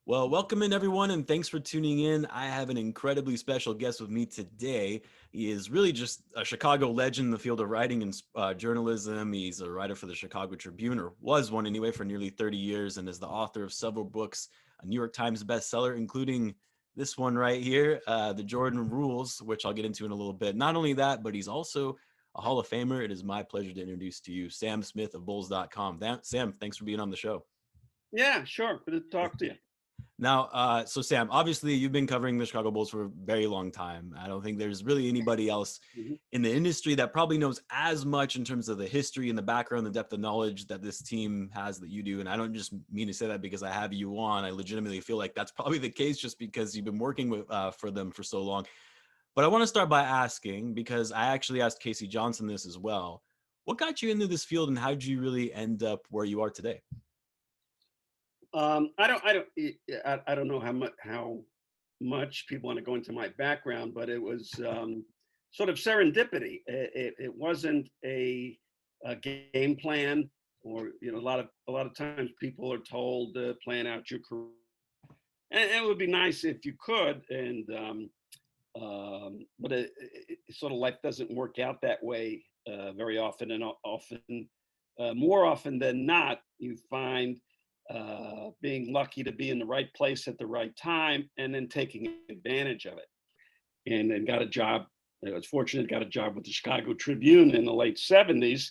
Well, welcome in everyone, and thanks for tuning in. I have an incredibly special guest with me today. He is really just a Chicago legend in the field of writing and journalism. He's a writer for the Chicago Tribune, or was one anyway, for nearly 30 years, and is the author of several books, a New York Times bestseller, including this one right here, The Jordan Rules, which I'll get into in a little bit. Not only that, but he's also a Hall of Famer. It is my pleasure to introduce to you Sam Smith of Bulls.com. Sam, thanks for being on the show. Yeah, sure. Good to talk to you. Now, so Sam, obviously you've been covering the Chicago Bulls for a very long time. I don't think there's really anybody else Mhm. in the industry that probably knows as much in terms of the history and the background, the depth of knowledge that this team has that you do. And I don't just mean to say that because I have you on. I legitimately feel like that's probably the case just because you've been working with for them for so long. But I want to start by asking, because I actually asked Casey Johnson this as well. What got you into this field and how did you really end up where you are today? I don't know how much people want to go into my background, but it was sort of serendipity. It wasn't a game plan, or a lot of times people are told to plan out your career, and it would be nice if you could, but sort of life doesn't work out that way very often, and often more often than not, you find being lucky to be in the right place at the right time and then taking advantage of it. And then got a job. I was fortunate, got a job with the Chicago Tribune in the late '70s,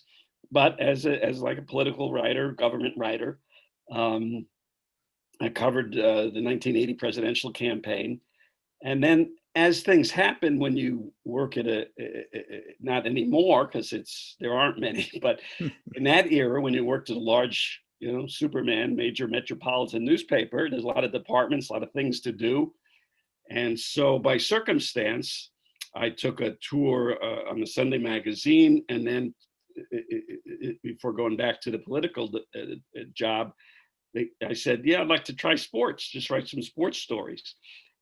but as like a political writer, government writer. Um, I covered the 1980 presidential campaign, and then as things happen when you work at not anymore because it's there aren't many, but in that era when you worked at a large, Superman major metropolitan newspaper, there's a lot of departments, a lot of things to do. And so by circumstance, I took a tour on the Sunday magazine, and then before going back to the political job, I said, yeah, I'd like to try sports, just write some sports stories.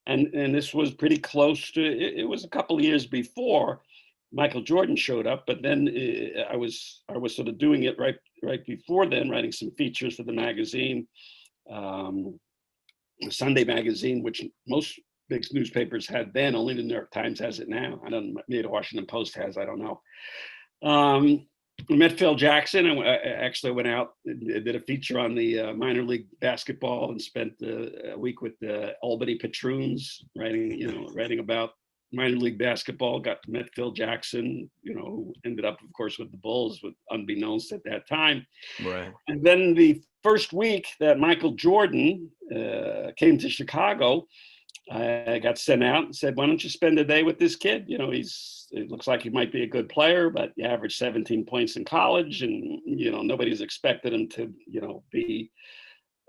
And this was pretty close to it was a couple of years before Michael Jordan showed up, but then I was sort of doing it right before then, writing some features for the magazine, um, the Sunday magazine, which most big newspapers had then. Only the New York Times has it now. I don't know, maybe the Washington Post has. I don't know. Um, we met Phil Jackson, and I actually went out and did a feature on the minor league basketball, and spent a week with the Albany Patroons, writing about minor league basketball. Got to meet Phil Jackson, who ended up, of course, with the Bulls, with unbeknownst at that time. Right. And then the first week that Michael Jordan came to Chicago, I got sent out and said, "Why don't you spend a day with this kid? It looks like he might be a good player, but he averaged 17 points in college, and nobody's expected him to, be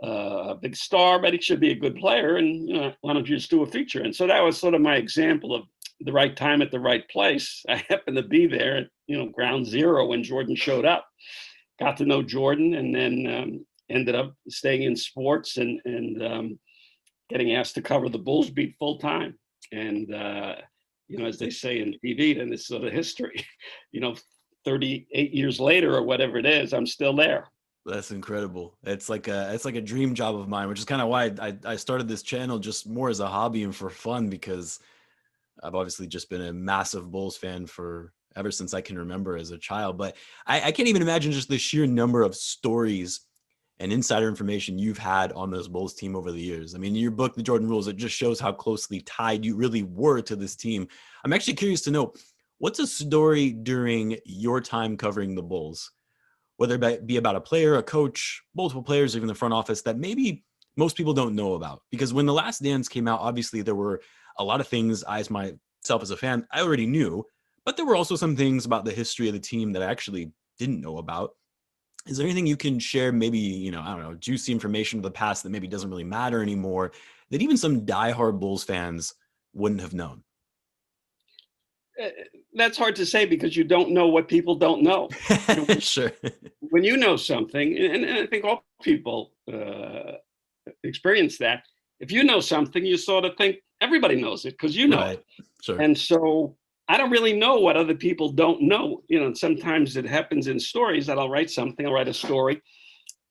a big star, but he should be a good player. And why don't you just do a feature?" And so that was sort of my example of the right time at the right place. I happened to be there at ground zero when Jordan showed up. Got to know Jordan, and then ended up staying in sports, and getting asked to cover the Bulls beat full time. And as they say in TV, then it's sort of history. you know, 38 years later or whatever it is, I'm still there. That's incredible. It's like a dream job of mine, which is kind of why I started this channel just more as a hobby and for fun, because I've obviously just been a massive Bulls fan for ever since I can remember as a child. But I can't even imagine just the sheer number of stories and insider information you've had on this Bulls team over the years. I mean, your book, The Jordan Rules, it just shows how closely tied you really were to this team. I'm actually curious to know, what's a story during your time covering the Bulls, whether it be about a player, a coach, multiple players, even the front office, that maybe most people don't know about? Because when The Last Dance came out, obviously there were a lot of things I, as myself as a fan, I already knew, but there were also some things about the history of the team that I actually didn't know about. Is there anything you can share, maybe, I don't know, juicy information of the past that maybe doesn't really matter anymore, that even some diehard Bulls fans wouldn't have known? Uh, That's hard to say because you don't know what people don't know. You know, Sure. when you know something, and I think all people experience that. If you know something, you sort of think everybody knows it because you know it. Right. Sure. And so I don't really know what other people don't know. Sometimes it happens in stories that I'll write a story,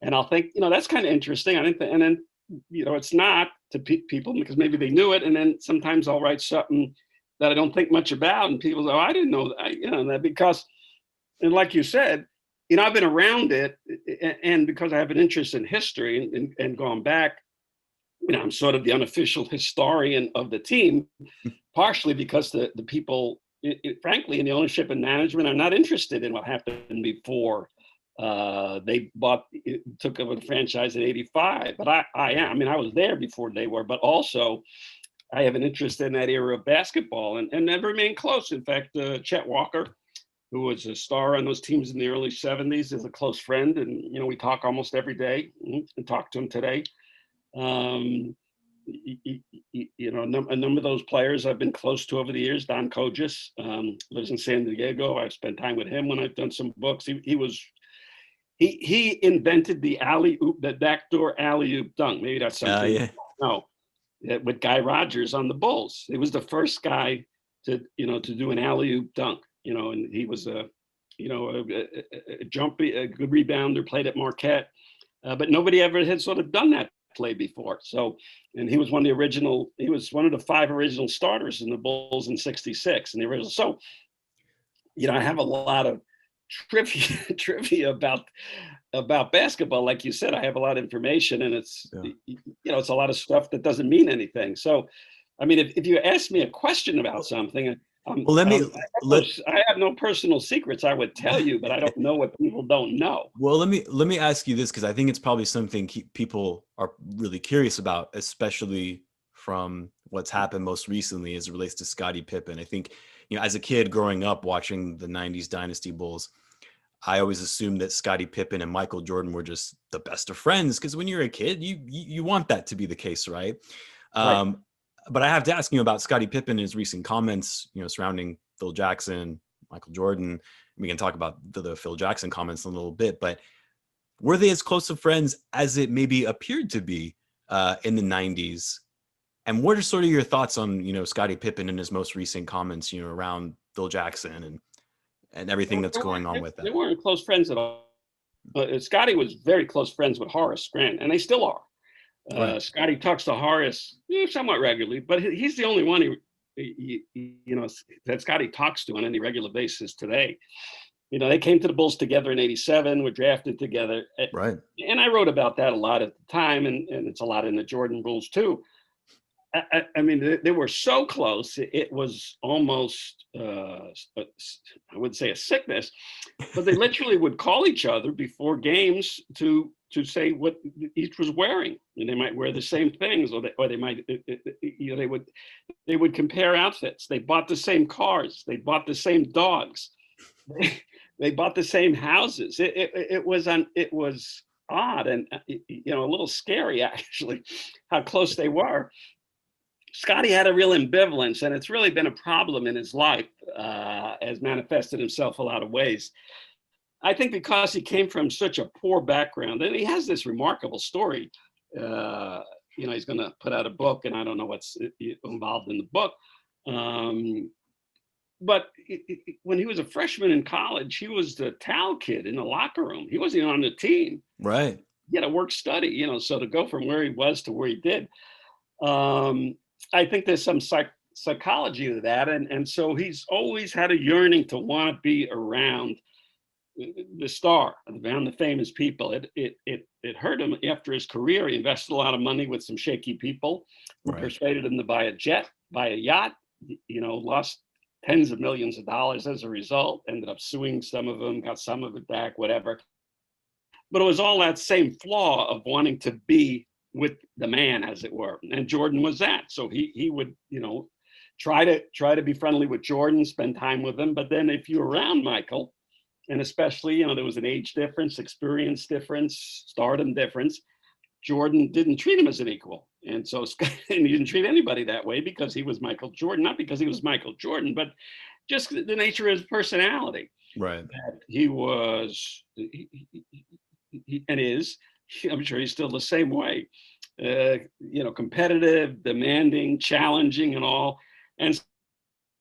and I'll think, that's kind of interesting. I think, and then it's not to people because maybe they knew it. And then sometimes I'll write something that I don't think much about, and people say, "Oh, I didn't know that," that because, and like you said, I've been around it, and because I have an interest in history and gone back, I'm sort of the unofficial historian of the team, partially because the people, frankly, in the ownership and management are not interested in what happened before they took over the franchise in '85. But I am. I mean, I was there before they were, but also I have an interest in that era of basketball and they've remained close. In fact, Chet Walker, who was a star on those teams in the early '70s, is a close friend. And, we talk almost every day and talk to him today. A number of those players I've been close to over the years. Don Kogis lives in San Diego. I've spent time with him when I've done some books. He invented the alley-oop, the backdoor alley-oop dunk. Maybe that's something. Yeah. No, with Guy Rogers on the Bulls. He was the first guy to do an alley-oop dunk. And he was a jumpy, a good rebounder, played at Marquette, but nobody ever had sort of done that play before. So, and he was one of the 5 original starters in the Bulls in '66 in the original. So, I have a lot of trivia about basketball. Like you said, I have a lot of information, and it's it's a lot of stuff that doesn't mean anything. So, I mean, if you ask me a question about something, well, I have no personal secrets. I would tell you, but I don't know what people don't know. Well, let me ask you this, because I think it's probably something people are really curious about, especially from what's happened most recently as it relates to Scottie Pippen. I think, as a kid growing up watching the '90s Dynasty Bulls, I always assumed that Scottie Pippen and Michael Jordan were just the best of friends, because when you're a kid, you want that to be the case, right? Right. But I have to ask you about Scottie Pippen and his recent comments, surrounding Phil Jackson, Michael Jordan. We can talk about the Phil Jackson comments in a little bit, but were they as close of friends as it maybe appeared to be in the '90s? And what are sort of your thoughts on, Scottie Pippen and his most recent comments, around Phil Jackson and everything that's going on with that? They weren't close friends at all. But Scottie was very close friends with Horace Grant, and they still are. Right. Scottie talks to Horace somewhat regularly, but he's the only one that Scottie talks to on any regular basis today. They came to the Bulls together in '87, were drafted together. Right. And I wrote about that a lot at the time, and it's a lot in the Jordan rules too. I mean, they were so close, it was almost, I wouldn't say a sickness, but they literally would call each other before games to say what each was wearing. And they might wear the same things, or they might, they would compare outfits. They bought the same cars. They bought the same dogs. They bought the same houses. It was odd and a little scary, actually, how close they were. Scottie had a real ambivalence, and it's really been a problem in his life, has manifested himself a lot of ways. I think because he came from such a poor background, and he has this remarkable story. He's going to put out a book, and I don't know what's involved in the book. But when he was a freshman in college, he was the towel kid in the locker room. He wasn't even on the team. Right. He had to work study, so to go from where he was to where he did. I think there's some psychology to that. And so he's always had a yearning to want to be around the star, around the famous people. It hurt him after his career. He invested a lot of money with some shaky people who persuaded him to buy a yacht, lost tens of millions of dollars as a result, ended up suing some of them, got some of it back, whatever. But it was all that same flaw of wanting to be with the man, as it were. And Jordan was that. So he would, try to be friendly with Jordan, spend time with him. But then if you're around Michael, and especially, there was an age difference, experience difference, stardom difference, Jordan didn't treat him as an equal. And so and he didn't treat anybody that way because he was Michael Jordan, not because he was Michael Jordan, but just the nature of his personality. Right. He was, and is, I'm sure he's still the same way, competitive, demanding, challenging, and all. And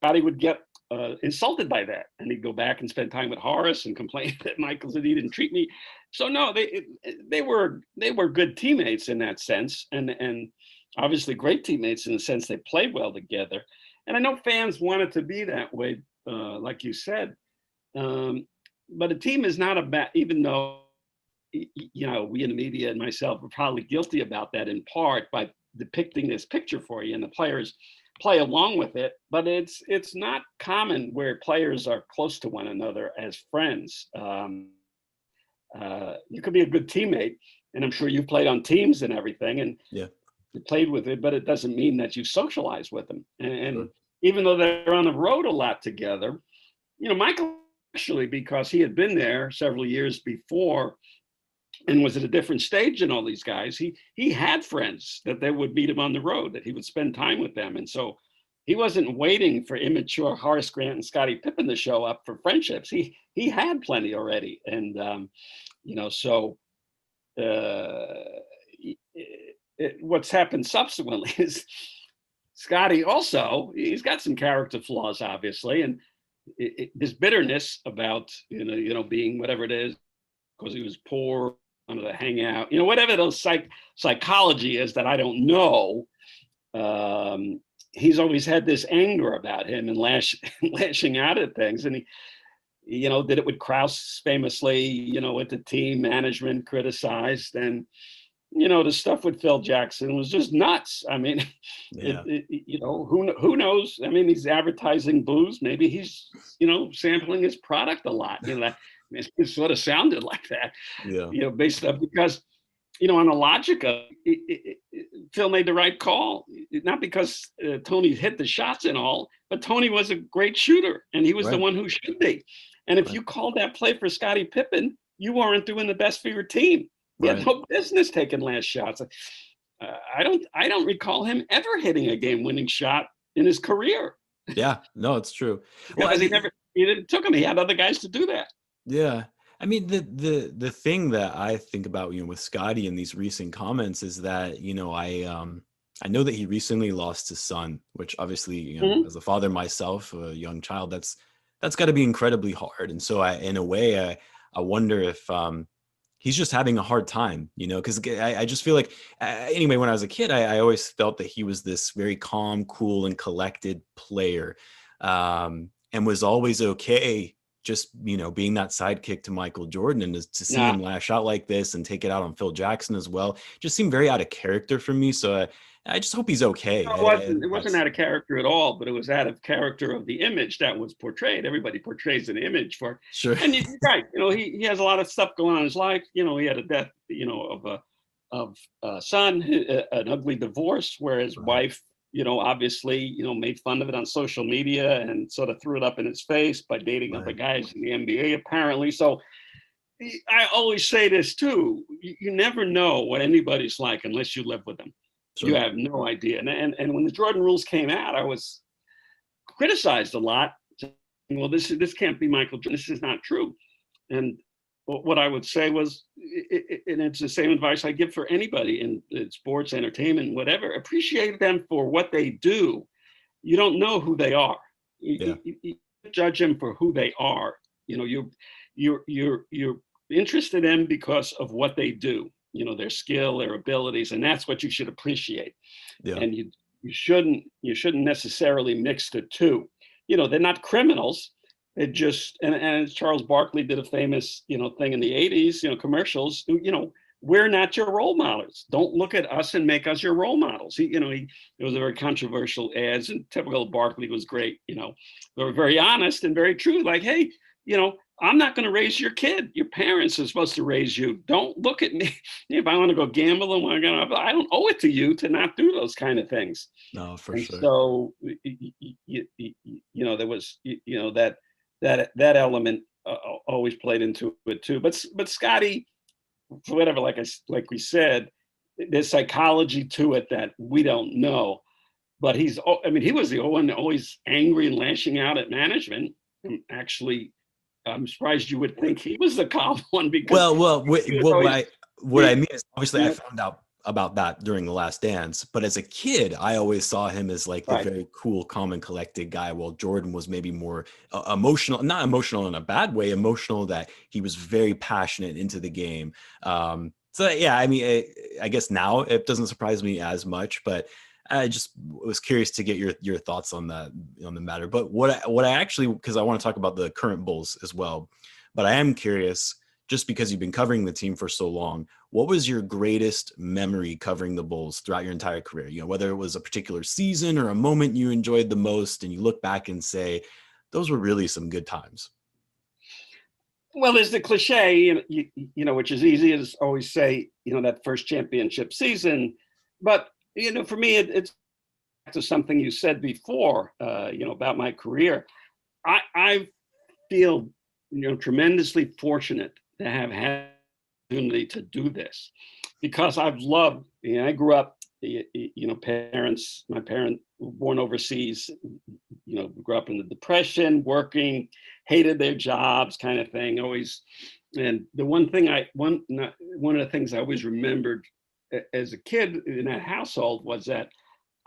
Scottie would get insulted by that, and he'd go back and spend time with Horace and complain that Michael said he didn't treat me. So no, they were good teammates in that sense, and obviously great teammates in the sense they played well together. And I know fans want it to be that way, like you said. But a team is not about, even though, you know, we in the media and myself are probably guilty about that in part by depicting this picture for you, and the players play along with it. But it's not common where players are close to one another as friends. You could be a good teammate, and I'm sure you've played on teams and everything, and Yeah. you played with it, but it doesn't mean that you socialize with them. And Sure. even though they're on the road a lot together, you know, Michael, actually, because he had been there several years before and was at a different stage than all these guys, he had friends that they would meet him on the road, that he would spend time with them. And so he wasn't waiting for immature Horace Grant and Scottie Pippen to show up for friendships. He had plenty already. And, you know, so what's happened subsequently is Scottie also, he's got some character flaws, obviously. And this bitterness about, you know, being whatever it is, because he was poor, wanted to hang out, you know, whatever those psychology is that I don't know. He's always had this anger about him and lashing out at things. And he, you know, did it with Krause famously, you know, with the team management criticized. And, you know, the stuff with Phil Jackson was just nuts. I mean, Yeah. you know, who knows? I mean, he's advertising booze. Maybe he's, you know, sampling his product a lot. You know, it sort of sounded like that. Yeah. You know, based up because, you know, on the logic of Phil made the right call, not because Tony hit the shots and all, but Tony was a great shooter, and he was the one who should be. And if you called that play for Scottie Pippen, you weren't doing the best for your team. He had no business taking last shots. I don't recall him ever hitting a game-winning shot in his career. Yeah, no, it's true. Because he didn't took him. He had other guys to do that. Yeah. I mean, the thing that I think about, you know, with Scottie in these recent comments is that, you know, I know that he recently lost his son, which obviously, you know, as a father myself, a young child, that's got to be incredibly hard. And so in a way, I wonder if he's just having a hard time, you know, because I just feel like, anyway, when I was a kid, I always felt that he was this very calm, cool, and collected player, and was always okay just, you know, being that sidekick to Michael Jordan. And to see him lash out like this and take it out on Phil Jackson as well, just seemed very out of character for me. So I just hope he's okay. No, it wasn't out of character at all, but it was out of character of the image that was portrayed. Everybody portrays an image for, sure. And you're right. You know, he has a lot of stuff going on in his life. You know, he had a death, you know, of a son, an ugly divorce, where his wife, you know, obviously, you know, made fun of it on social media and sort of threw it up in his face by dating other guys in the NBA, apparently. So I always say this too: you never know what anybody's like unless you live with them. Sure. You have no idea. And when the Jordan rules came out, I was criticized a lot. Well, this can't be Michael Jordan. This is not true. And what I would say was, and it's the same advice I give for anybody in sports, entertainment, whatever. Appreciate them for what they do. You don't know who they are. You judge them for who they are. You know, you're interested in them because of what they do. You know, their skill, their abilities, and that's what you should appreciate. Yeah. And you shouldn't necessarily mix the two. You know, they're not criminals. It just, and Charles Barkley did a famous, you know, thing in the 80s, you know, commercials, you know, we're not your role models. Don't look at us and make us your role models. It was a very controversial ads, and typical Barkley was great. You know, they were very honest and very true. Like, hey, you know, I'm not going to raise your kid. Your parents are supposed to raise you. Don't look at me. If I want to go gamble and I don't owe it to you to not do those kind of things. No, for sure. So, you know, there was, you know, that element always played into it too. But Scottie, for whatever, like we said, there's psychology to it that we don't know. But he was the one always angry and lashing out at management. And actually, I'm surprised you would think he was the calm one, because what I mean is, obviously I found out about that during The Last Dance. But as a kid, I always saw him as like the Right. very cool, calm, and collected guy, while Jordan was maybe more emotional, not emotional in a bad way, emotional that he was very passionate into the game. So yeah, I mean, I guess now it doesn't surprise me as much, but I just was curious to get your thoughts on that, on the matter. But what I actually, because I want to talk about the current Bulls as well, but I am curious, just because you've been covering the team for so long, what was your greatest memory covering the Bulls throughout your entire career? You know, whether it was a particular season or a moment you enjoyed the most, and you look back and say, those were really some good times. Well, there's the cliche, which is easy as always say, that first championship season. But, for me, it's to something you said before, about my career. I feel, tremendously fortunate to have had the opportunity to do this, because I've loved, I grew up, my parents were born overseas, grew up in the Depression, working, hated their jobs kind of thing, always. And the one of the things I always remembered as a kid in that household was that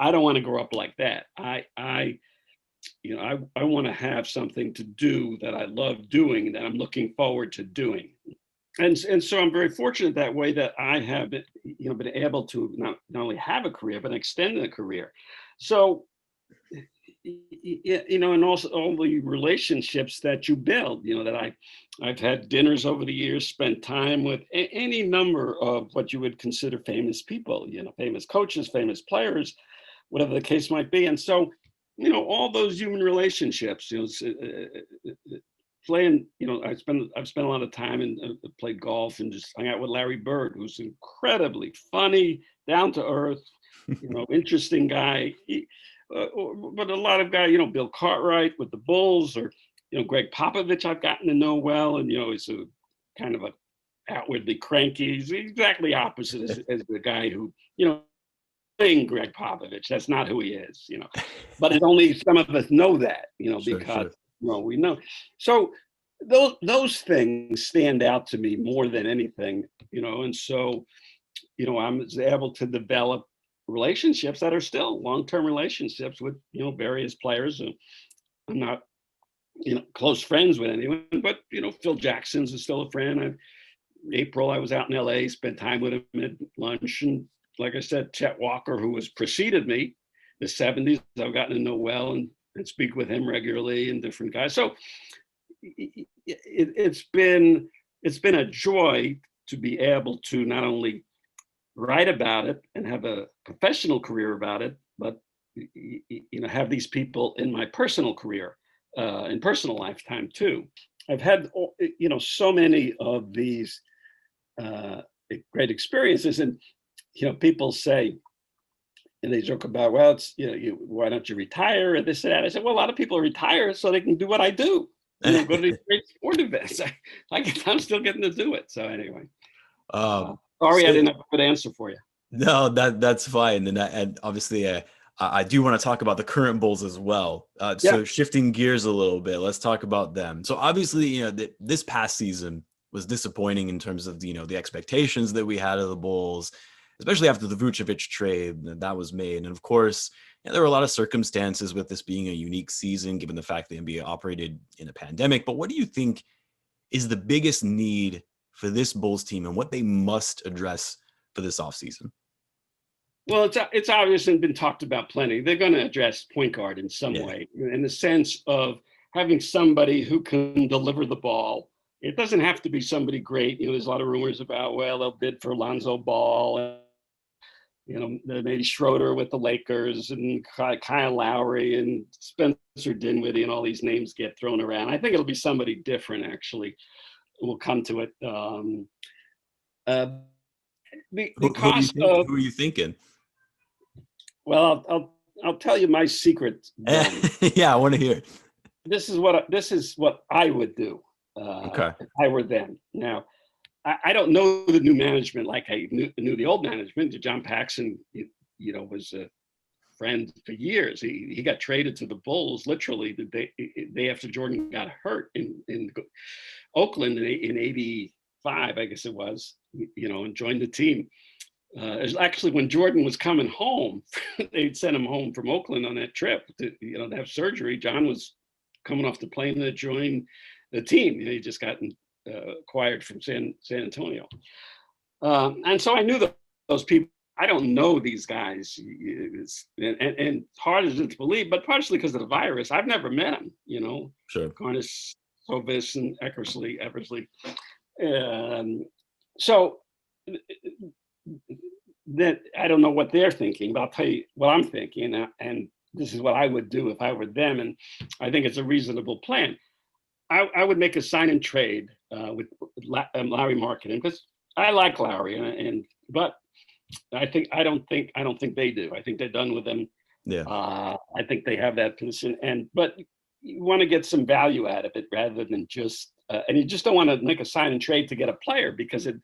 I don't want to grow up like that. I want to have something to do that I love doing, that I'm looking forward to doing. And so I'm very fortunate that way, that I have been able to not only have a career, but extend a career. So, and also all the relationships that you build, that I've had dinners over the years, spent time with any number of what you would consider famous people, famous coaches, famous players, whatever the case might be. And so, all those human relationships, playing, I've spent a lot of time and played golf and just hung out with Larry Bird, who's incredibly funny, down to earth, interesting guy. But a lot of guys, Bill Cartwright with the Bulls, or Greg Popovich, I've gotten to know well, and he's a kind of a outwardly cranky. He's exactly opposite as the guy who, playing Greg Popovich. That's not who he is, But it's only some of us know that, because we know. So those things stand out to me more than anything, and so, I'm able to develop relationships that are still long-term relationships with, various players. And I'm not, close friends with anyone, but, Phil Jackson's is still a friend. April, I was out in LA, spent time with him at lunch. And like I said, Chet Walker, who was preceded me, the 70s, I've gotten to know well and speak with him regularly, and different guys. So it's been a joy to be able to not only write about it and have a professional career about it, but have these people in my personal career, in personal lifetime too. I've had so many of these great experiences, and people say, and they joke about, well, it's why don't you retire, or this and that. I said, well, a lot of people retire so they can do what I do. Go to these great sport events. I'm still getting to do it. So anyway, sorry, I didn't have a good answer for you. No, that's fine, and obviously, I do want to talk about the current Bulls as well. So shifting gears a little bit, let's talk about them. So obviously, this past season was disappointing in terms of the expectations that we had of the Bulls, especially after the Vucevic trade that was made. And of course, there were a lot of circumstances with this being a unique season, given the fact the NBA operated in a pandemic. But what do you think is the biggest need for this Bulls team, and what they must address for this offseason? Well, it's obvious and been talked about plenty. They're going to address point guard in some way, in the sense of having somebody who can deliver the ball. It doesn't have to be somebody great. There's a lot of rumors about, well, they'll bid for Lonzo Ball, maybe Schroeder with the Lakers, and Kyle Lowry and Spencer Dinwiddie, and all these names get thrown around. I think it'll be somebody different, actually. We'll come to it. Who are you thinking? Well, I'll tell you my secret. Yeah, I want to hear it. This is what I would do if I were them. Now, I don't know the new management like I knew the old management. John Paxson, was a friend for years. He got traded to the Bulls literally the day after Jordan got hurt in Oakland in '85, I guess it was. And joined the team. It's actually when Jordan was coming home, they'd sent him home from Oakland on that trip to have surgery. John was coming off the plane to join the team. He just gotten acquired from San Antonio, and so I knew those people. I don't know these guys, and hard as it to believe, but partially because of the virus. I've never met them. Sure. Garnis, Sovis, and Eversley. So that I don't know what they're thinking, but I'll tell you what I'm thinking, and this is what I would do if I were them, and I think it's a reasonable plan. I would make a sign and trade with Lauri Markkanen, because I like Lauri, but I don't think they do. I think they're done with him. Yeah. I think they have that position, but you want to get some value out of it rather than just, and you just don't want to make a sign and trade to get a player, because it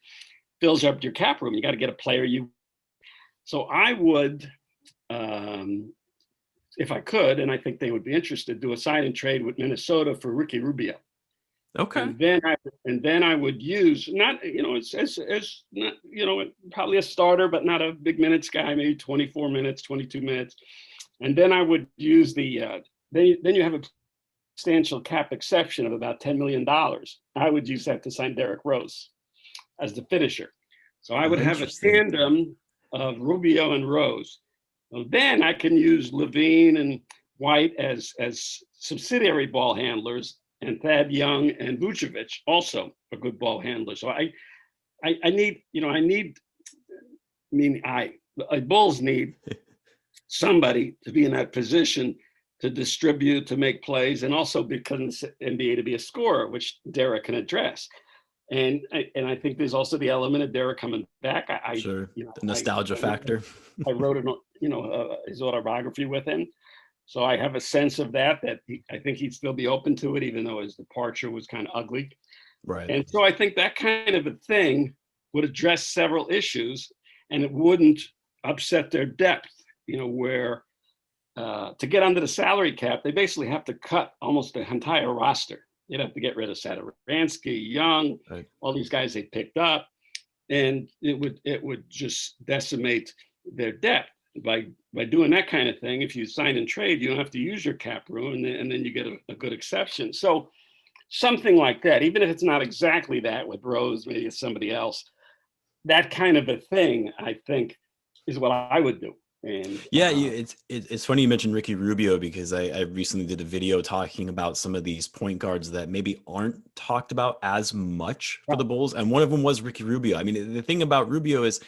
fills up your cap room. You got to get a player So I would, if I could, and I think they would be interested, do a sign and trade with Minnesota for Ricky Rubio. Okay. And then I would use it's not, probably a starter, but not a big minutes guy, maybe 24 minutes, 22 minutes. And then I would use then you have a substantial cap exception of about $10 million. I would use that to sign Derrick Rose as the finisher. So I would have a tandem of Rubio and Rose. Well, then I can use Lavine and White as subsidiary ball handlers, and Thad Young and Vucevic also a good ball handler. So Bulls need somebody to be in that position to distribute, to make plays, and also because NBA to be a scorer, which Derrick can address. And I think there's also the element of Derrick coming back. Sure. The nostalgia factor. I wrote his autobiography with him. So I have a sense of that I think he'd still be open to it, even though his departure was kind of ugly. Right. And so I think that kind of a thing would address several issues, and it wouldn't upset their depth, where to get under the salary cap, they basically have to cut almost the entire roster. They'd have to get rid of Satoransky, Young, right, all these guys they picked up, and it would just decimate their depth. By doing that kind of thing, if you sign and trade, you don't have to use your cap room, and then you get a good exception. So something like that, even if it's not exactly that with Rose, maybe it's somebody else, that kind of a thing, I think, is what I would do. And yeah, it's funny you mentioned Ricky Rubio, because I recently did a video talking about some of these point guards that maybe aren't talked about as much for the Bulls, and one of them was Ricky Rubio. I mean, the thing about Rubio is,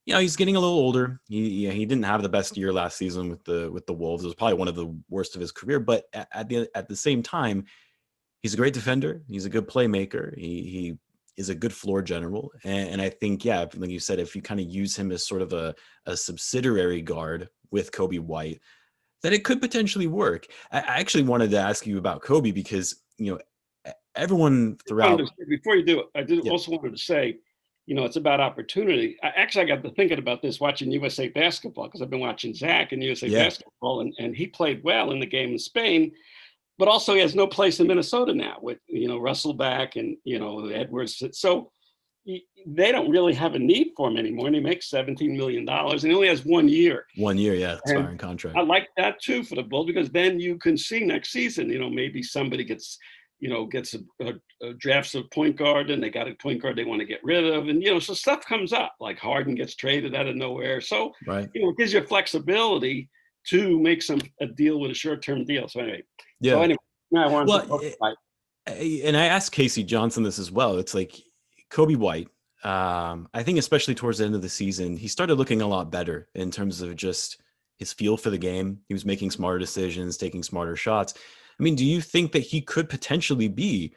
he's getting a little older. He didn't have the best year last season with the Wolves. It was probably one of the worst of his career. But at the same time, he's a great defender. He's a good playmaker. He is a good floor general. And I think, like you said, if you kind of use him as sort of a subsidiary guard with Coby White, that it could potentially work. I actually wanted to ask you about Coby, because everyone throughout. Before you do it, I also wanted to say, it's about opportunity. I got to thinking about this watching USA basketball, because I've been watching Zach and USA basketball, and he played well in the game in Spain, but also he has no place in Minnesota now with, Russell back and, Edwards. So they don't really have a need for him anymore. And he makes $17 million, and he only has 1 year. 1 year, expiring contract. I like that too for the Bulls, because then you can see next season, maybe somebody gets drafts a point guard, and they got a point guard they want to get rid of, and so stuff comes up, like Harden gets traded out of nowhere. So right, it gives you flexibility to make a deal with a short-term deal. So anyway, now I wanted to and I asked Casey Johnson this as well. It's like Coby White. I think especially towards the end of the season, he started looking a lot better in terms of just his feel for the game. He was making smarter decisions, taking smarter shots. I mean, do you think that he could potentially be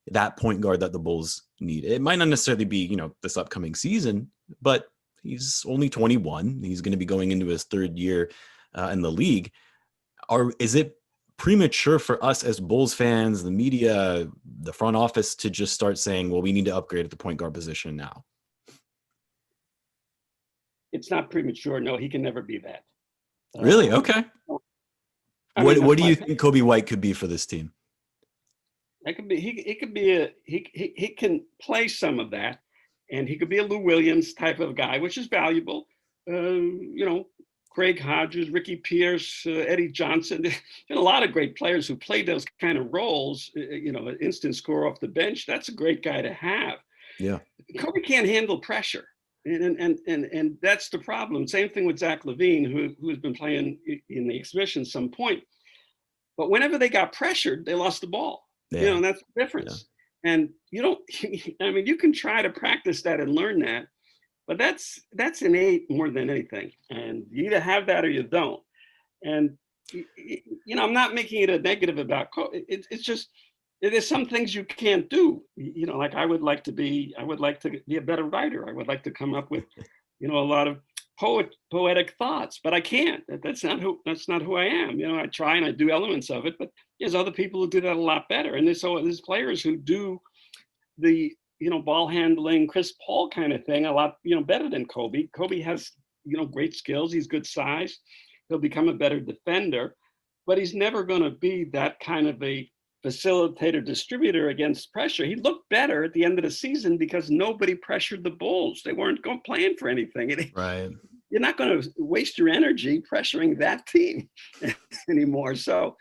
that point guard that the Bulls need? It might not necessarily be, this upcoming season, but he's only 21. He's going to be going into his third year in the league. Is it premature for us as Bulls fans, the media, the front office, to just start saying, well, we need to upgrade at the point guard position now? It's not premature. No, he can never be that. Really? Okay. What do you think Coby White could be for this team? That could be. He can play some of that, and he could be a Lou Williams type of guy, which is valuable. Craig Hodges, Ricky Pierce, Eddie Johnson. There's been a lot of great players who played those kind of roles. An instant score off the bench. That's a great guy to have. Yeah. Coby can't handle pressure. And that's the problem. Same thing with Zach Lavine, who has been playing in the exhibition some point. But whenever they got pressured, they lost the ball. Yeah. That's the difference. Yeah. And you can try to practice that and learn that, but that's innate more than anything. And you either have that or you don't. And I'm not making it a negative about Coby. It's just there's some things you can't do. Like I would like to be a better writer. I would like to come up with, a lot of poetic thoughts, but I can't. That's not who I am. I try and I do elements of it, but there's other people who do that a lot better. And there's players who do the ball handling, Chris Paul kind of thing a lot better than Coby. Coby has great skills. He's good size. He'll become a better defender, but he's never going to be that kind of a facilitator distributor against pressure. He looked better at the end of the season because nobody pressured the Bulls. They weren't playing for anything. Right. You're not going to waste your energy pressuring that team anymore. So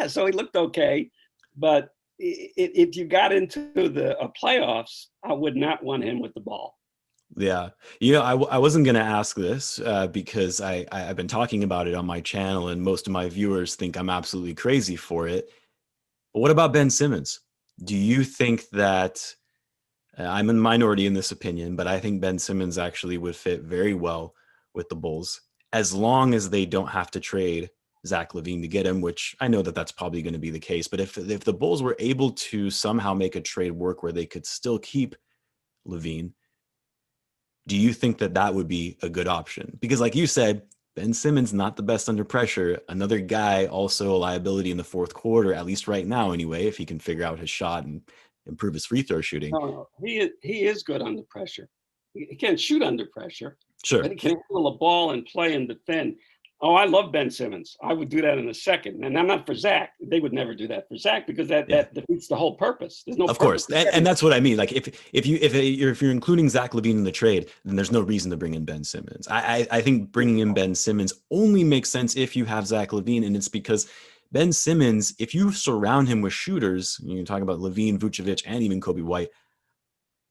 so he looked okay, but if you got into the playoffs, I would not want him with the ball. Yeah. I wasn't going to ask this because I've been talking about it on my channel and most of my viewers think I'm absolutely crazy for it. But what about Ben Simmons? Do you think that I'm a minority in this opinion, but I think Ben Simmons actually would fit very well with the Bulls as long as they don't have to trade Zach Lavine to get him, which I know that that's probably going to be the case. But if the Bulls were able to somehow make a trade work where they could still keep Lavine, do you think that would be a good option? Because like you said, Ben Simmons, not the best under pressure. Another guy, also a liability in the fourth quarter, at least right now anyway, if he can figure out his shot and improve his free throw shooting. No, he is good under pressure. He can't shoot under pressure. Sure. But he can handle a ball and play and defend. Oh, I love Ben Simmons. I would do that in a second. And I'm not for Zach. They would never do that for Zach because that defeats the whole purpose. There's no of course. And that's what I mean. Like if you're including Zach Lavine in the trade, then there's no reason to bring in Ben Simmons. I think bringing in Ben Simmons only makes sense if you have Zach Lavine, and it's because Ben Simmons, if you surround him with shooters, you can talk about Lavine, Vucevic, and even Coby White,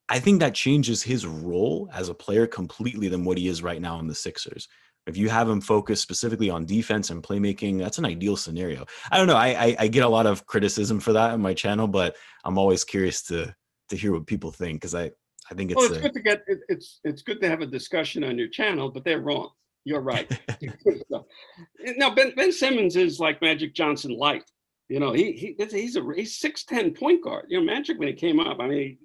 I think that changes his role as a player completely than what he is right now in the Sixers. If you have him focus specifically on defense and playmaking, that's an ideal scenario. I don't know. I get a lot of criticism for that on my channel, but I'm always curious to hear what people think because I think it's good to get it's good to have a discussion on your channel, but they're wrong. You're right. No, Ben Simmons is like Magic Johnson light. He's 6'10" point guard. Magic when he came up, I mean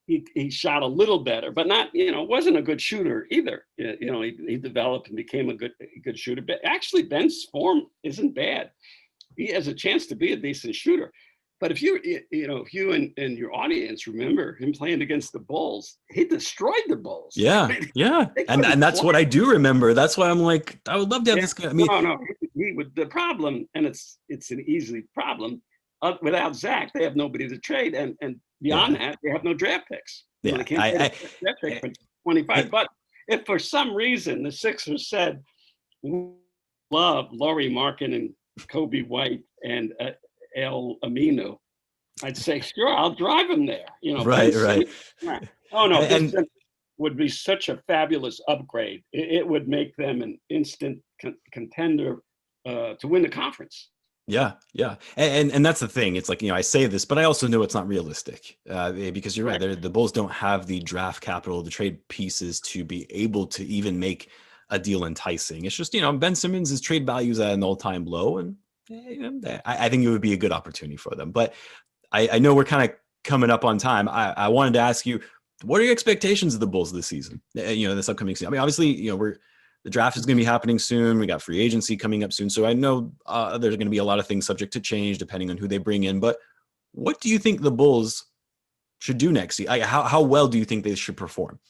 he shot a little better, but not, wasn't a good shooter either. He developed and became a good shooter. But actually, Ben's form isn't bad. He has a chance to be a decent shooter. But if you and your audience remember him playing against the Bulls, he destroyed the Bulls. Yeah, yeah, and that's what I do remember. That's why I'm like, I would love to have this guy. I mean, no, he would. The problem, and it's an easy problem. Without Zach, they have nobody to trade, and beyond that, they have no draft picks. Yeah, they can't get a draft pick for 25. But if for some reason the Sixers said, "We love Lauri, Markkanen, and Coby White and El Aminu," I'd say, "Sure, I'll drive him there." Right. Oh no, and would be such a fabulous upgrade. It would make them an instant contender to win the conference. Yeah. And that's the thing. It's like, I say this, but I also know it's not realistic because you're right. The Bulls don't have the draft capital, the trade pieces to be able to even make a deal enticing. It's just, Ben Simmons' trade value is at an all-time low, and I think it would be a good opportunity for them. But I know we're kind of coming up on time. I wanted to ask you, what are your expectations of the Bulls this season? This upcoming season. I mean, obviously, the draft is going to be happening soon. We got free agency coming up soon. So I know there's going to be a lot of things subject to change depending on who they bring in. But what do you think the Bulls should do next year? How well do you think they should perform?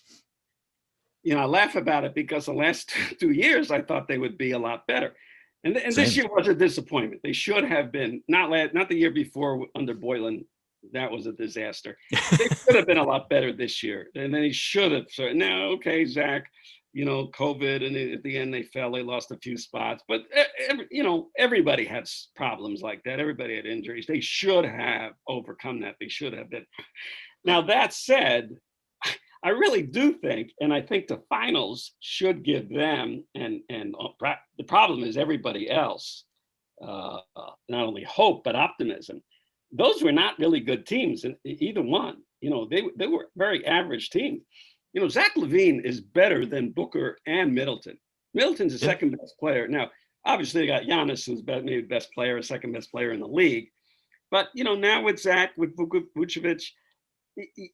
I laugh about it because the last 2 years, I thought they would be a lot better. And this year was a disappointment. They should have been, not the year before under Boylan. that was a disaster. They could have been a lot better this year, and then he should have. So now, okay, Zach, COVID, and at the end they fell. They lost a few spots, but everybody had problems like that. Everybody had injuries. They should have overcome that. They should have been. Now that said, I really do think, and I think the finals should give them, and the problem is everybody else, not only hope but optimism. Those were not really good teams, and either one. They were very average teams. Zach Lavine is better than Booker and Middleton. Middleton's the second best player. Now, obviously, they got Giannis, who's maybe the best player, second best player in the league. But now with Zach, with Vucevic,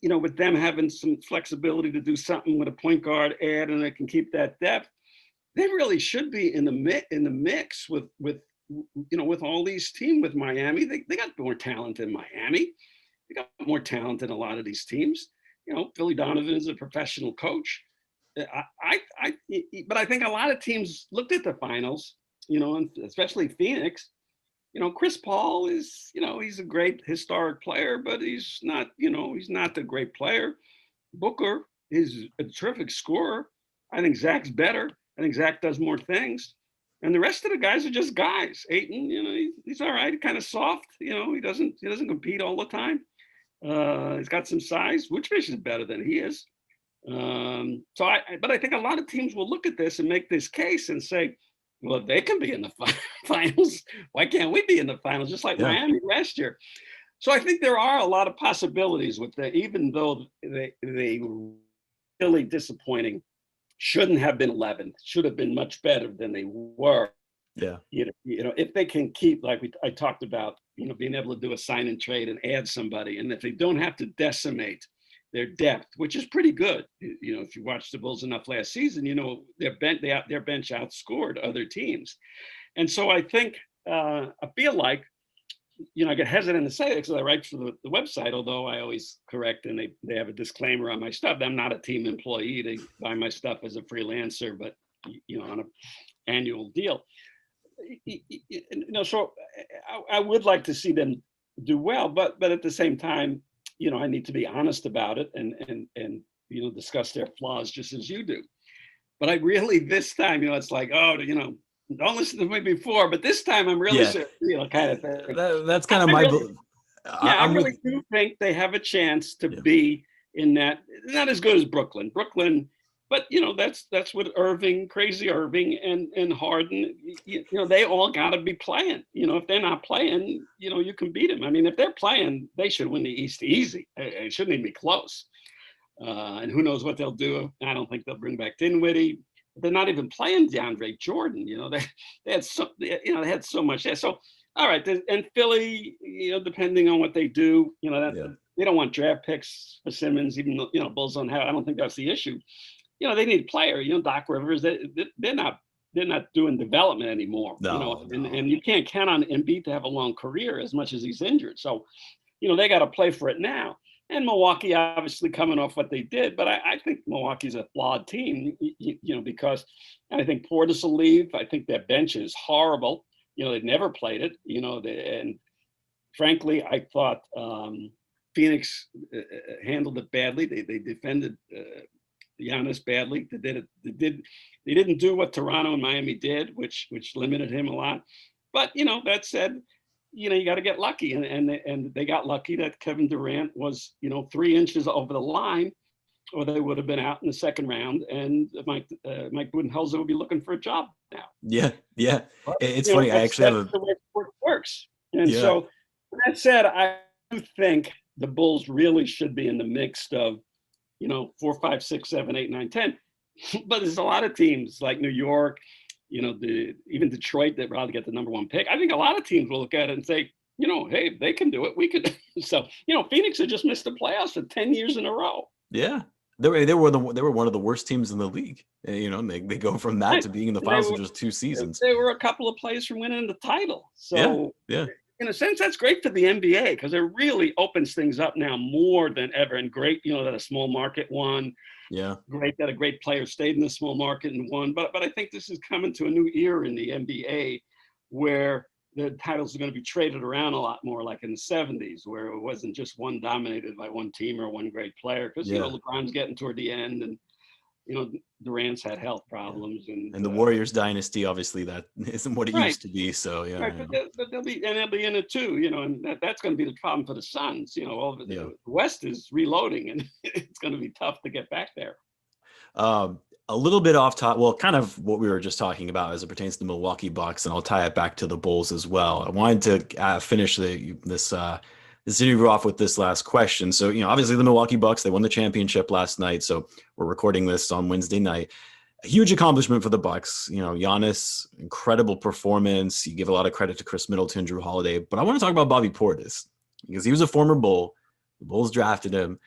with them having some flexibility to do something with a point guard add, and they can keep that depth, they really should be in the mix with all these teams. With Miami, they got more talent than Miami. They got more talent than a lot of these teams. Philly Donovan is a professional coach. But I think a lot of teams looked at the finals, and especially Phoenix. Chris Paul is, he's a great historic player, but he's not the great player. Booker is a terrific scorer. I think Zach's better. I think Zach does more things. And the rest of the guys are just guys. Ayton, he's all right, kind of soft. He doesn't compete all the time. He's got some size. Vucevic is better than he is. But I think a lot of teams will look at this and make this case and say, well, they can be in the finals. Why can't we be in the finals? Just like Miami last year. So I think there are a lot of possibilities with that, even though they were really disappointing. Shouldn't have been 11. Should have been much better than they were. Yeah. If they can keep, like I talked about, being able to do a sign and trade and add somebody, and if they don't have to decimate their depth, which is pretty good. If you watched the Bulls enough last season, their bench outscored other teams. And so I think, I feel like, I get hesitant to say it because I write for the website, although I always correct, and they have a disclaimer on my stuff. I'm not a team employee. They buy my stuff as a freelancer, but, on an annual deal. So I would like to see them do well, but at the same time, I need to be honest about it and discuss their flaws just as you do. But I really, this time, it's like, don't listen to me before, but this time I'm really kind of thing. That's kind of my belief. I really do think they have a chance to be in that. Not as good as Brooklyn, but that's what Crazy Irving and Harden, they all got to be playing. If they're not playing, you can beat them. I mean, if they're playing, they should win the East easy. It shouldn't even be close. And who knows what they'll do? I don't think they'll bring back Dinwiddie. They're not even playing DeAndre Jordan. They had so much. Yeah. So all right, and Philly, depending on what they do, they don't want draft picks for Simmons, even though Bulls don't have. I don't think that's the issue. They need a player. Doc Rivers. They're not doing development anymore. No. And you can't count on Embiid to have a long career as much as he's injured. So, they got to play for it now. And Milwaukee, obviously, coming off what they did, but I think Milwaukee's a flawed team. Because I think Portis will leave. I think their bench is horrible. They've never played it. And frankly, I thought Phoenix handled it badly. They defended Giannis badly. They didn't do what Toronto and Miami did, which limited him a lot. But that said, you got to get lucky, and they got lucky that Kevin Durant was 3 inches over the line, or they would have been out in the second round, and Mike Budenholzer would be looking for a job now. Yeah. But, it's funny. I actually have the way it works, and so that said, I do think the Bulls really should be in the mix of 4, 5, 6, 7, 8, 9, 10. But there's a lot of teams like New York, even Detroit that rather get the number 1 pick. I think a lot of teams will look at it and say, hey, if they can do it, we could. So, Phoenix had just missed the playoffs for 10 years in a row. Yeah. They were one of the worst teams in the league. They go from that to being in the finals in just 2 seasons. They were a couple of plays from winning the title. So yeah. In a sense, that's great for the NBA because it really opens things up now more than ever. And great, that a small market won. Yeah. Great that a great player stayed in the small market and won. But I think this is coming to a new era in the NBA where the titles are going to be traded around a lot more, like in the 70s, where it wasn't just one dominated by one team or one great player. Because, LeBron's getting toward the end, and, Durant's had health problems. And the Warriors dynasty, obviously, that isn't what it used to be. So, yeah. Right, but they'll be in it too, and that's going to be the problem for the Suns. The West is reloading, and it's going to be tough to get back there. A little bit off top, well, kind of what we were just talking about as it pertains to the Milwaukee Bucks, and I'll tie it back to the Bulls as well. I wanted to finish this interview off with this last question. So, obviously the Milwaukee Bucks, they won the championship last night. So we're recording this on Wednesday night. A huge accomplishment for the Bucks. Giannis, incredible performance. You give a lot of credit to Chris Middleton, Drew Holiday, but I want to talk about Bobby Portis because he was a former Bull. The Bulls drafted him.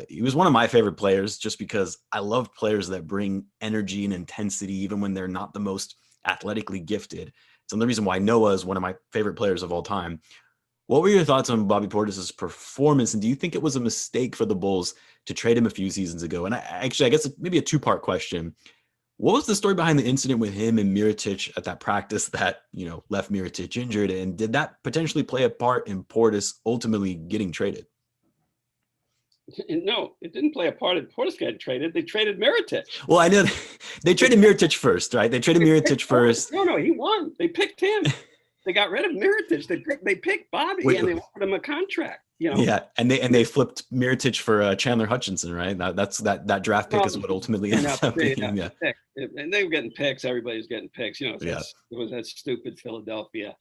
He was one of my favorite players just because I love players that bring energy and intensity, even when they're not the most athletically gifted. It's another reason why Noah is one of my favorite players of all time. What were your thoughts on Bobby Portis' performance? And do you think it was a mistake for the Bulls to trade him a few seasons ago? And I guess maybe a two-part question. What was the story behind the incident with him and Mirotic at that practice that, left Mirotic injured? And did that potentially play a part in Portis ultimately getting traded? No, it didn't play a part in Portis getting traded. They traded Mirotic. Well, I know they traded Mirotic first, right? They traded Mirotic first. No, he won. They picked him. They got rid of Mirotic. They picked Bobby, and they offered him a contract. Yeah, and they flipped Mirotic for Chandler Hutchinson, right? That draft pick is what ultimately ended up being. Yeah. And they were getting picks. Everybody's getting picks. It was that stupid Philadelphia,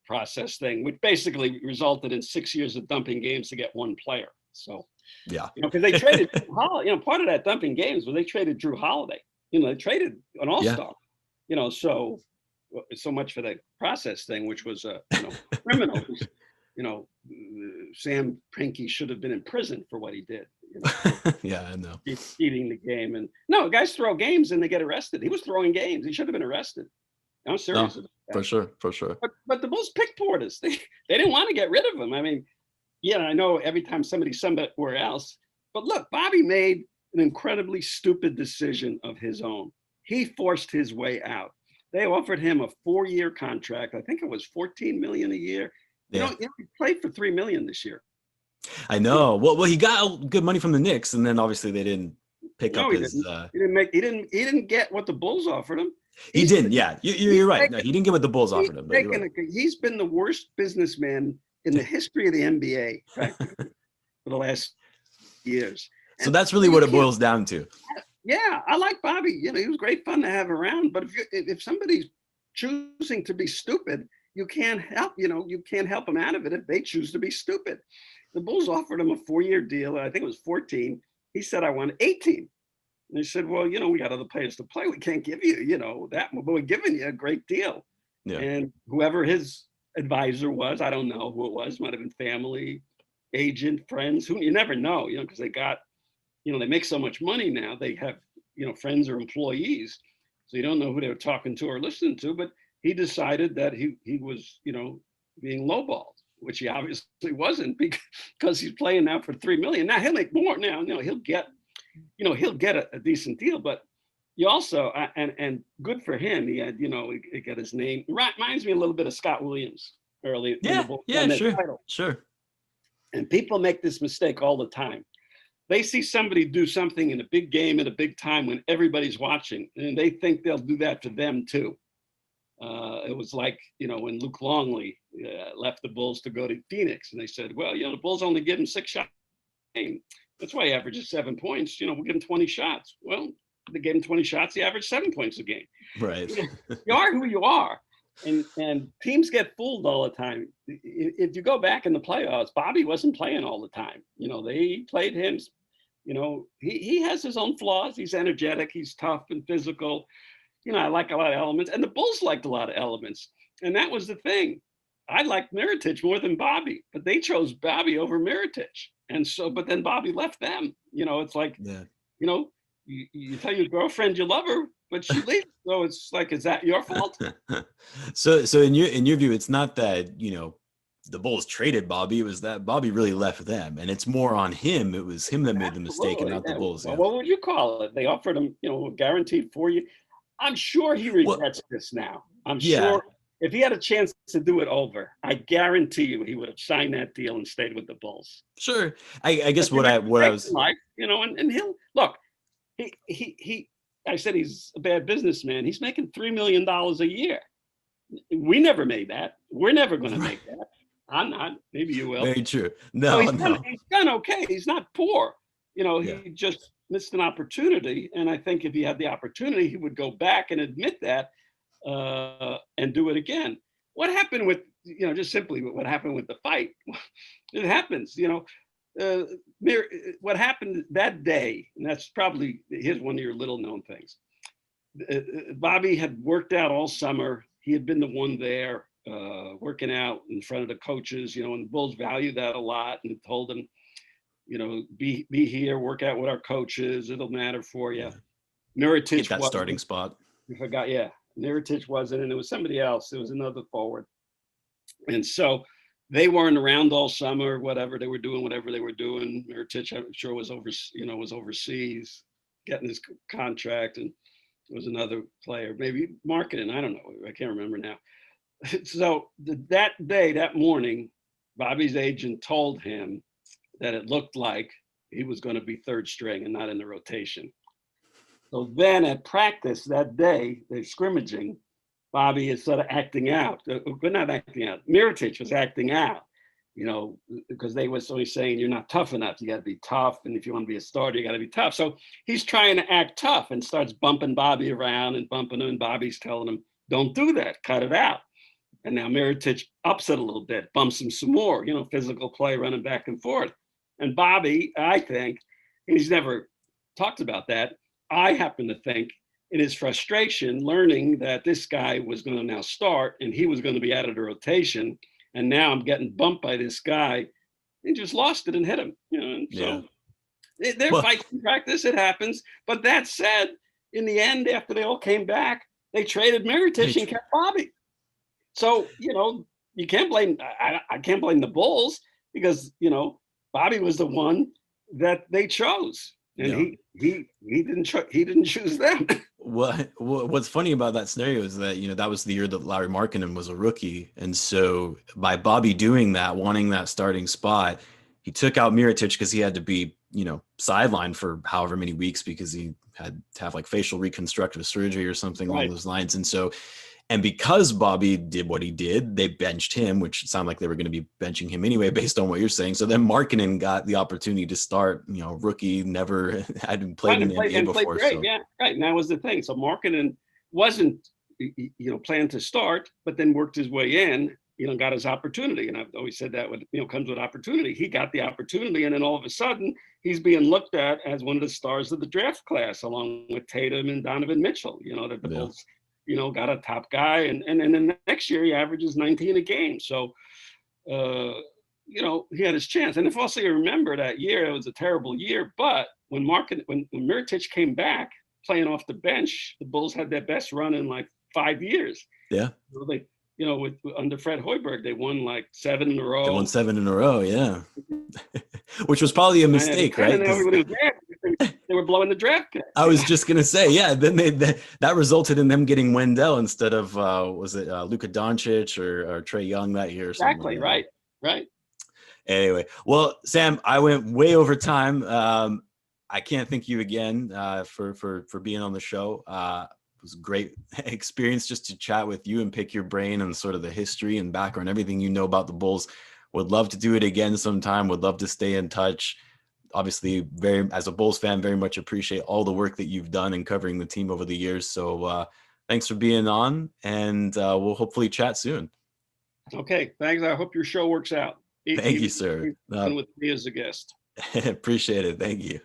process thing, which basically resulted in 6 years of dumping games to get one player. So because they traded Drew Holiday. Part of that dumping games was they traded Drew Holiday. They traded an all-star. So much for the process thing, which was criminal. Sam Preinke should have been in prison for what he did. Yeah, I know. Eating the game, and no, guys throw games and they get arrested. He was throwing games. He should have been arrested. I'm serious. For sure. But the Bulls picked Portis. They didn't want to get rid of him. I mean, I know every time somebody's somewhere else, but look, Bobby made an incredibly stupid decision of his own. He forced his way out. They offered him a 4-year contract. I think it was $14 million a year. He played for $3 million this year. I know. Well, he got good money from the Knicks, and then obviously they didn't pick up his. He didn't get what the Bulls offered him. He didn't. Yeah, you're right. No, he didn't get what the Bulls offered him. He's been the worst businessman in the history of the NBA for the last years. So that's really what it boils down to. Yeah, I like Bobby. He was great fun to have around. But if somebody's choosing to be stupid, you can't help. You can't help them out of it if they choose to be stupid. The Bulls offered him a 4-year deal. I think it was 14. He said, "I want 18." And they said, "Well, we got other players to play. We can't give you, that, but we're giving you a great deal." Yeah. And whoever his advisor was, I don't know who it was. Might have been family, agent, friends. Who you never know, because they got. They make so much money now. They have, friends or employees. So you don't know who they were talking to or listening to. But he decided that he was, being lowballed, which he obviously wasn't because he's playing now for $3 million. Now he'll make more now. He'll get, a decent deal. But you also, and good for him, he had, he got his name. Reminds me a little bit of Scott Williams early. Sure. And people make this mistake all the time. They see somebody do something in a big game at a big time when everybody's watching, and they think they'll do that to them too. It was like, when Luke Longley left the Bulls to go to Phoenix, and they said, well, the Bulls only give him 6 shots a game. That's why he averages 7 points. We'll give him 20 shots. Well, they gave him 20 shots. He averaged 7 points a game. Right. You are who you are. And teams get fooled all the time. If you go back in the playoffs, Bobby wasn't playing all the time. They played him. He has his own flaws. He's energetic. He's tough and physical. I like a lot of elements. And the Bulls liked a lot of elements. And that was the thing. I liked Mirotic more than Bobby, but they chose Bobby over Mirotic. And so, but then Bobby left them. It's like, you tell your girlfriend you love her, but she leaves. So it's like, is that your fault? So in your view, it's not that, the Bulls traded Bobby. It was that Bobby really left them, and it's more on him. It was him that made the mistake and not the Bulls. Well, what would you call it? They offered him, guaranteed 4 years. I'm sure he regrets this now. I'm sure if he had a chance to do it over, I guarantee you he would have signed that deal and stayed with the Bulls. Sure. I guess But what I was, life, and he'll look. I said he's a bad businessman. He's making $3 million a year. We never made that. We're never going to make that. I'm not. Maybe you will. very true. So No, no. he's done okay. He's not poor. Yeah. He just missed an opportunity. And I think if he had the opportunity, he would go back and admit that and do it again. What happened with, just simply what happened with the fight? It happens, what happened that day, and that's probably, here's one of your little known things. Bobby had worked out all summer. He had been the one there working out in front of the coaches, and the Bulls value that a lot, and told him, be here, work out with our coaches. It'll matter for you. Yeah. Mirotic Get that starting spot. I forgot. Yeah. Mirotic wasn't, and it was somebody else. It was another forward. And so they weren't around all summer, whatever they were doing, Mirotic, I'm sure, was overseas getting his contract, and there was another player, maybe Markkanen, I don't know. I can't remember now. So that day, that morning, Bobby's agent told him that it looked like he was going to be third string and not in the rotation. So then at practice that day, they're scrimmaging, Bobby is sort of acting out, but not acting out. Mirotic was acting out, because they was always saying, you're not tough enough. You got to be tough. And if you want to be a starter, you got to be tough. So he's trying to act tough and starts bumping Bobby around and bumping him. And Bobby's telling him, don't do that. Cut it out. And now Mirotic ups it a little bit, bumps him some more, physical play, running back and forth. And Bobby, I think, and he's never talked about that, I happen to think, in his frustration, learning that this guy was going to now start and he was going to be out of the rotation, and now I'm getting bumped by this guy, he just lost it and hit him. And so they're fighting in practice. It happens. But that said, in the end, after they all came back, they traded Mirotic and kept Bobby. So you can't blame. I can't blame the Bulls, because Bobby was the one that they chose. And he didn't choose them. What's funny about that scenario is that that was the year that Lauri Markkanen was a rookie, and so by Bobby doing that, wanting that starting spot, he took out Mirotic because he had to be sidelined for however many weeks because he had to have like facial reconstructive surgery or something along those lines, and because Bobby did what he did, they benched him, which sounded like they were going to be benching him anyway, based on what you're saying. So then Markkanen got the opportunity to start, rookie, never hadn't played in the NBA before. Great. So. Yeah, right. And that was the thing. So Markkanen wasn't, planned to start, but then worked his way in, got his opportunity. And I've always said that comes with opportunity. He got the opportunity, and then all of a sudden he's being looked at as one of the stars of the draft class, along with Tatum and Donovan Mitchell, that the Bulls got a top guy, and then the next year he averages 19 a game. So, he had his chance. And if also you remember that year, it was a terrible year. But when Mirotic came back playing off the bench, the Bulls had their best run in like 5 years. Yeah. So they, under Fred Hoiberg, they won like 7 in a row. They won 7 in a row, yeah. Which was probably a mistake, right? They were blowing the draft pick. I was just gonna say, then that resulted in them getting Wendell instead of was it Luka Doncic or Trae Young that year? Or exactly, right. Anyway, well, Sam, I went way over time. I can't thank you again for being on the show. It was a great experience just to chat with you and pick your brain and sort of the history and background, everything you know about the Bulls. Would love to do it again sometime. Would love to stay in touch. Obviously, as a Bulls fan, very much appreciate all the work that you've done in covering the team over the years. So thanks for being on, and we'll hopefully chat soon. Okay, thanks. I hope your show works out. Thank you, sir. With me as a guest. Appreciate it. Thank you.